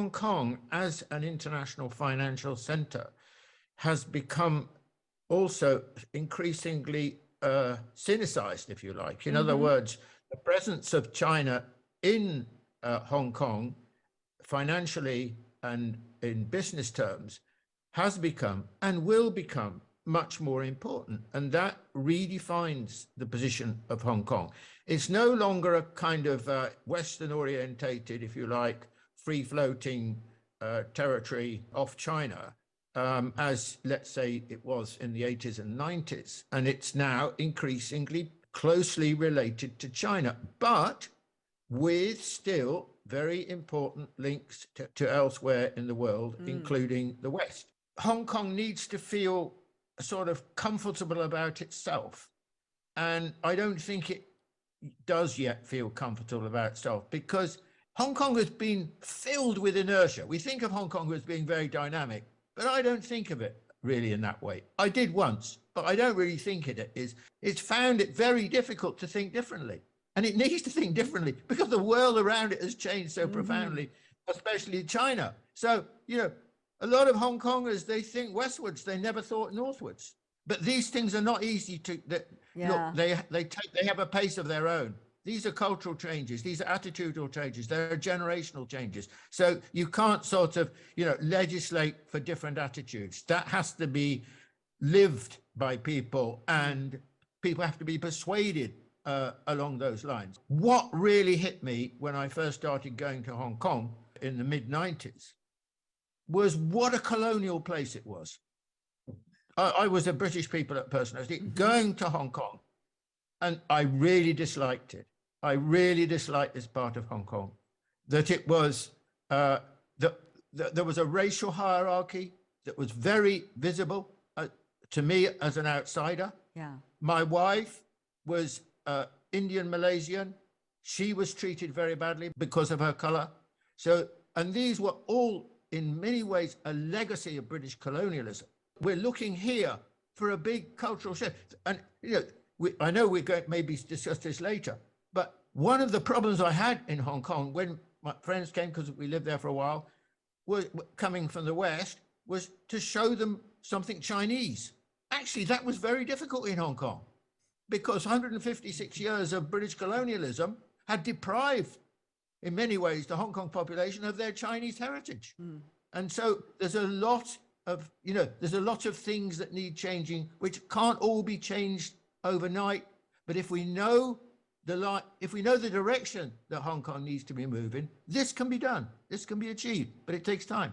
Hong Kong as an international financial center has become also increasingly cynicized, if you like. In other words, the presence of China in Hong Kong, financially and in business terms, has become and will become much more important. And that redefines the position of Hong Kong. It's no longer a kind of Western orientated, if you like, free floating territory off China, as let's say it was in the 80s and 90s. And it's now increasingly closely related to China, but with still very important links to elsewhere in the world, including the West. Hong Kong needs to feel sort of comfortable about itself. And I don't think it does yet feel comfortable about itself, because Hong Kong has been filled with inertia. We think of Hong Kong as being very dynamic, but I don't think of it really in that way. I did once, but I don't really think it is. It's found it very difficult to think differently. And it needs to think differently because the world around it has changed so profoundly, especially China. So, you know, a lot of Hong Kongers, they think westwards, they never thought northwards. But these things are not easy to, look, they have a pace of their own. These are cultural changes. These are attitudinal changes. There are generational changes. So you can't sort of, you know, legislate for different attitudes. That has to be lived by people, and people have to be persuaded along those lines. What really hit me when I first started going to Hong Kong in the mid-90s was what a colonial place it was. I was a British personality going to Hong Kong, and I really disliked it. I really disliked this part of Hong Kong, that it was, there was a racial hierarchy that was very visible to me as an outsider. Yeah. My wife was Indian Malaysian. She was treated very badly because of her color. So, and these were all in many ways a legacy of British colonialism. We're looking here for a big cultural shift. And you know, I know we're going to maybe discuss this later, but one of the problems I had in Hong Kong when my friends came, because we lived there for a while, was coming from the West, was to show them something Chinese. Actually, that was very difficult in Hong Kong, because 156 years of British colonialism had deprived, in many ways, the Hong Kong population of their Chinese heritage. And so there's a lot of, you know, there's a lot of things that need changing, which can't all be changed overnight. But if we know the direction that Hong Kong needs to be moving, this can be done. This can be achieved, but it takes time.